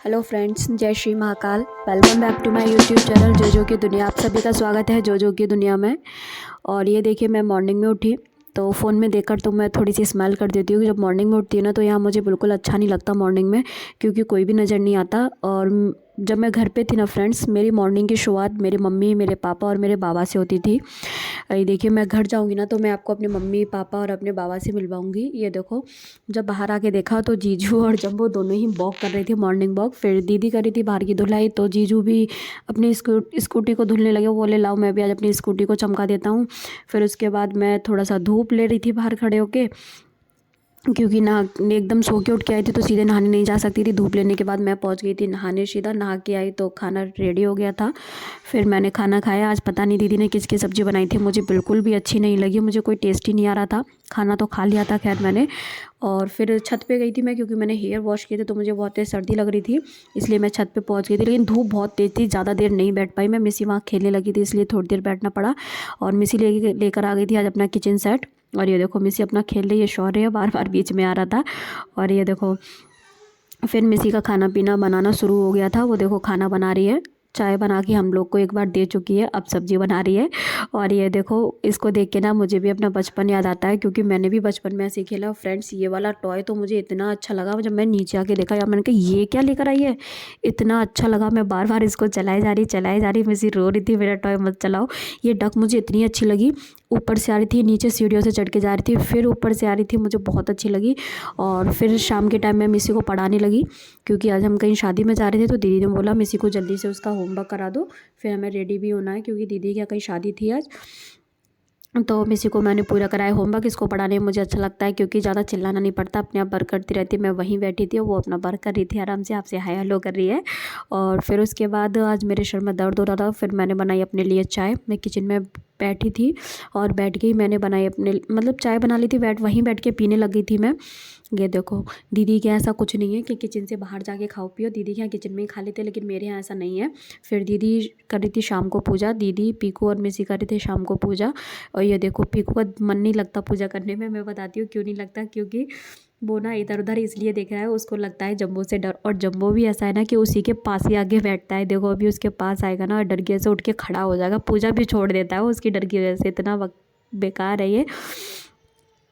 Hello friends, जय Shri Mahakal. Welcome back to my YouTube channel Jojo की दुनिया। आप सभी का स्वागत है जोजो की दुनिया में। और ये देखिए, मैं मॉर्निंग में उठी तो फ़ोन में देखकर तो मैं थोड़ी सी स्माइल कर देती हूँ। जब मॉर्निंग में उठती है ना, तो यहाँ मुझे बिल्कुल अच्छा नहीं लगता मॉर्निंग में, क्योंकि कोई भी नज़र नहीं आता। और जब मैं घर पे थी ना फ्रेंड्स, मेरी मॉर्निंग की शुरुआत मेरी मम्मी, मेरे पापा और मेरे बाबा से होती थी। ये देखिए, मैं घर जाऊँगी ना तो मैं आपको अपने मम्मी पापा और अपने बाबा से मिलवाऊँगी। ये देखो, जब बाहर आके देखा तो जीजू और जम्बो दोनों ही वॉक कर रही थी, मॉर्निंग वॉक। फिर दीदी कर रही थी बाहर की धुलाई, तो जीजू भी अपनी स्कूटी को धुलने लगे। वो बोले लाओ मैं भी आज अपनी स्कूटी को चमका देता हूँ। फिर उसके बाद मैं थोड़ा सा धूप ले रही थी बाहर खड़े होके, क्योंकि ना एकदम सो के उठ के आई थी तो सीधे नहाने नहीं जा सकती थी। धूप लेने के बाद मैं पहुंच गई थी नहाने। सीधा नहा के आई तो खाना रेडी हो गया था। फिर मैंने खाना खाया। आज पता नहीं दीदी ने किसकी सब्ज़ी बनाई थी, मुझे बिल्कुल भी अच्छी नहीं लगी, मुझे कोई टेस्ट ही नहीं आ रहा था। खाना तो खा लिया था खैर मैंने। और फिर छत पे गई थी मैं, क्योंकि मैंने हेयर वॉश किए थे तो मुझे बहुत तेज़ सर्दी लग रही थी, इसलिए मैं छत पे पहुंच गई थी। लेकिन धूप बहुत तेज़ थी, ज़्यादा देर नहीं बैठ पाई मैं। मिसी वहाँ खेलने लगी थी, इसलिए थोड़ी देर बैठना पड़ा। और मिसी लेकर आ गई थी आज अपना किचन सेट। और ये देखो, मिसी अपना खेल रही है, शौर्य बार बार बीच में आ रहा था। और ये देखो, फिर मिसी का खाना पीना बनाना शुरू हो गया था। वो देखो खाना बना रही है, चाय बना के हम लोग को एक बार दे चुकी है, अब सब्जी बना रही है। और ये देखो, इसको देख के ना मुझे भी अपना बचपन याद आता है, क्योंकि मैंने भी बचपन में ऐसे खेला। फ्रेंड्स, ये वाला टॉय तो मुझे इतना अच्छा लगा, जब मैं नीचे आके देखा यार, मैंने कहा ये क्या लेकर आई है, इतना अच्छा लगा। मैं बार बार इसको चलाई जा रही। मिसी रो रही थी मेरा टॉय मत चलाओ। ये डक मुझे इतनी अच्छी लगी, ऊपर से आ रही थी, नीचे सीढ़ियों से चढ़ के जा रही थी, फिर ऊपर से आ रही थी, मुझे बहुत अच्छी लगी। और फिर शाम के टाइम में मिसी को पढ़ाने लगी, क्योंकि आज हम कहीं शादी में जा रहे थे तो दीदी ने बोला मिसी को जल्दी से उसका होमवर्क करा दो, फिर हमें रेडी भी होना है, क्योंकि दीदी के यहाँ कहीं शादी थी आज। तो मिसी को मैंने पूरा कराया होमवर्क। इसको पढ़ाने में मुझे अच्छा लगता है, क्योंकि ज़्यादा चिल्लाना नहीं पड़ता, अपने आप वर्क करती रहती है। मैं वहीं बैठी थी, वो अपना वर्क कर रही थी आराम से, आपसे हाय हेलो कर रही है। और फिर उसके बाद आज मेरे सर में दर्द हो रहा था, फिर मैंने बनाई अपने लिए चाय। मैं किचन में बैठी थी और बैठ के ही मैंने बनाई अपने, मतलब चाय बना ली थी, वहीं बैठ के पीने लगी थी मैं। ये देखो, दीदी के यहाँ ऐसा कुछ नहीं है कि किचन से बाहर जाके खाओ पियो, दीदी के यहाँ किचन में ही खा लेते, लेकिन मेरे यहाँ ऐसा नहीं है। फिर दीदी कर रही थी शाम को पूजा, दीदी पीकू और मिसी कर रहे थे शाम को पूजा। और ये देखो, पीकू का मन नहीं लगता पूजा करने में। मैं बताती हूँ क्यों नहीं लगता, क्योंकि वो ना इधर उधर इसलिए देख रहा है, उसको लगता है जम्बो से डर। और जम्बो भी ऐसा है ना कि उसी के पास ही आगे बैठता है। देखो अभी उसके पास आएगा ना, डर के से उठ के खड़ा हो जाएगा, पूजा भी छोड़ देता है वो उसकी डर की वजह से। इतना वक्त बेकार है ये।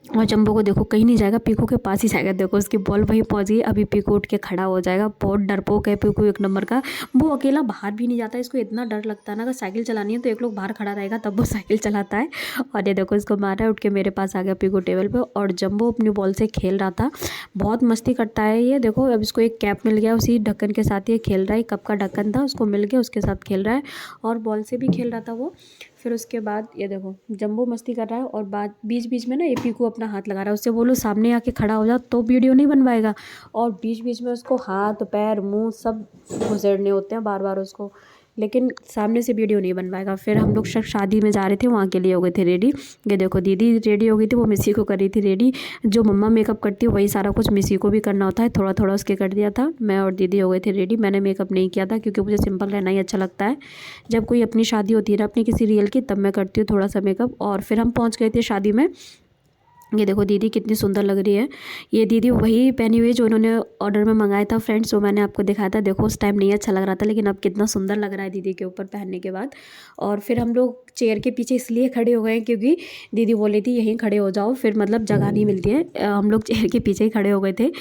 और जंबो को देखो कहीं नहीं जाएगा, पीकू के पास ही जाएगा। देखो उसकी बॉल वहीं पहुंच गई, अभी पीकू उठ के खड़ा हो जाएगा। बहुत डरपोक है पीकू, एक नंबर का। वो अकेला बाहर भी नहीं जाता, इसको इतना डर लगता है ना, अगर साइकिल चलानी है तो एक लोग बाहर खड़ा रहेगा तब वो साइकिल चलाता है। और ये देखो, इसको मारा है, उठ के मेरे पास आ गया पीकू टेबल पर। और जंबो अपनी बॉल से खेल रहा था, बहुत मस्ती करता है ये। देखो अब इसको एक कैप मिल गया, उसी ढक्कन के साथ ये खेल रहा है। कप का ढक्कन था, उसको मिल गया, उसके साथ खेल रहा है। और बॉल से भी खेल रहा था वो। फिर उसके बाद ये देखो, जंबो मस्ती कर रहा है, और बाद बीच बीच में ना ये पीकू अपना हाथ लगा रहा है। उससे बोलो सामने आके खड़ा हो जा, तो वीडियो नहीं बनवाएगा। और बीच बीच में उसको हाथ पैर मुंह सब घुसेड़ने होते हैं बार बार उसको, लेकिन सामने से वीडियो नहीं बनवाएगा। फिर हम लोग शादी में जा रहे थे, वहाँ के लिए हो गए थे रेडी। ये देखो, दीदी रेडी हो गई थी, वो मिसी को कर रही थी रेडी। जो मम्मा मेकअप करती है वही सारा कुछ मिसी को भी करना होता है, थोड़ा थोड़ा उसके कर दिया था। मैं और दीदी हो गए थे रेडी। मैंने मेकअप नहीं किया था, क्योंकि मुझे सिंपल रहना ही अच्छा लगता है। जब कोई अपनी शादी होती है ना अपनी किसी रियल की, तब मैं करती हूँ थोड़ा सा मेकअप। और फिर हम पहुँच गए थे शादी में। ये देखो दीदी कितनी सुंदर लग रही है। ये दीदी वही पहनी हुई है जो उन्होंने ऑर्डर में मंगाया था फ्रेंड्स, जो मैंने आपको दिखाया था। देखो उस टाइम नहीं अच्छा लग रहा था, लेकिन अब कितना सुंदर लग रहा है दीदी के ऊपर पहनने के बाद। और फिर हम लोग चेयर के पीछे इसलिए खड़े हो गए हैं, क्योंकि दीदी बोली थी यहीं खड़े हो जाओ, फिर मतलब जगह नहीं मिलती है। हम लोग चेयर के पीछे ही खड़े हो गए थे,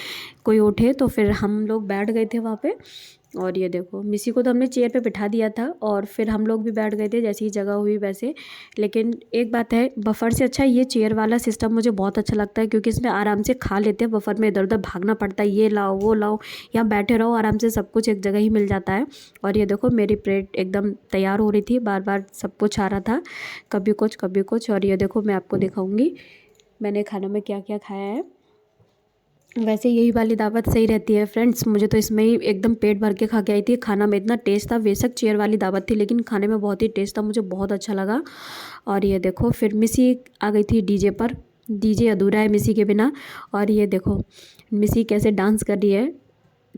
कोई उठे तो फिर हम लोग बैठ गए थे वहाँ पे। और ये देखो, मिसी को तो हमने चेयर पे बिठा दिया था, और फिर हम लोग भी बैठ गए थे जैसी ही जगह हुई वैसे। लेकिन एक बात है, बफर से अच्छा ये चेयर वाला सिस्टम मुझे बहुत अच्छा लगता है, क्योंकि इसमें आराम से खा लेते हैं। बफर में इधर उधर भागना पड़ता है, ये लाओ वो लाओ, यहाँ बैठे रहो आराम से, सब कुछ एक जगह ही मिल जाता है। और ये देखो, मेरी प्लेट एकदम तैयार हो रही थी, बार बार सब कुछ आ रहा था, कभी कुछ कभी कुछ। और ये देखो, मैं आपको दिखाऊंगी मैंने खाना में क्या क्या खाया है। वैसे यही वाली दावत सही रहती है फ्रेंड्स, मुझे तो इसमें ही एकदम पेट भर के खा के आई थी। खाना में इतना टेस्ट था, बेशक चेयर वाली दावत थी, लेकिन खाने में बहुत ही टेस्ट था, मुझे बहुत अच्छा लगा। और ये देखो, फिर मिसी आ गई थी डीजे पर। डीजे अधूरा है मिसी के बिना। और ये देखो मिसी कैसे डांस कर रही है,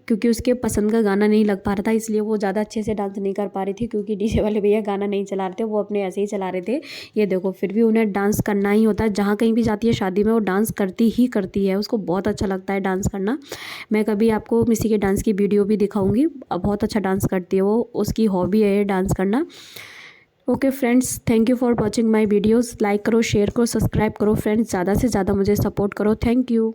क्योंकि उसके पसंद का गाना नहीं लग पा रहा था, इसलिए वो ज़्यादा अच्छे से डांस नहीं कर पा रही थी, क्योंकि डीजे वाले भैया गाना नहीं चला रहे थे, वो अपने ऐसे ही चला रहे थे। ये देखो, फिर भी उन्हें डांस करना ही होता है, जहाँ कहीं भी जाती है शादी में वो डांस करती ही करती है, उसको बहुत अच्छा लगता है डांस करना। मैं कभी आपको किसी के डांस की वीडियो भी दिखाऊंगी, बहुत अच्छा डांस करती है वो, उसकी हॉबी है डांस करना। Okay friends, thank you for watching my videos. Like करो, शेयर करो, सब्सक्राइब करो फ्रेंड्स, ज़्यादा से ज़्यादा मुझे सपोर्ट करो। Thank you.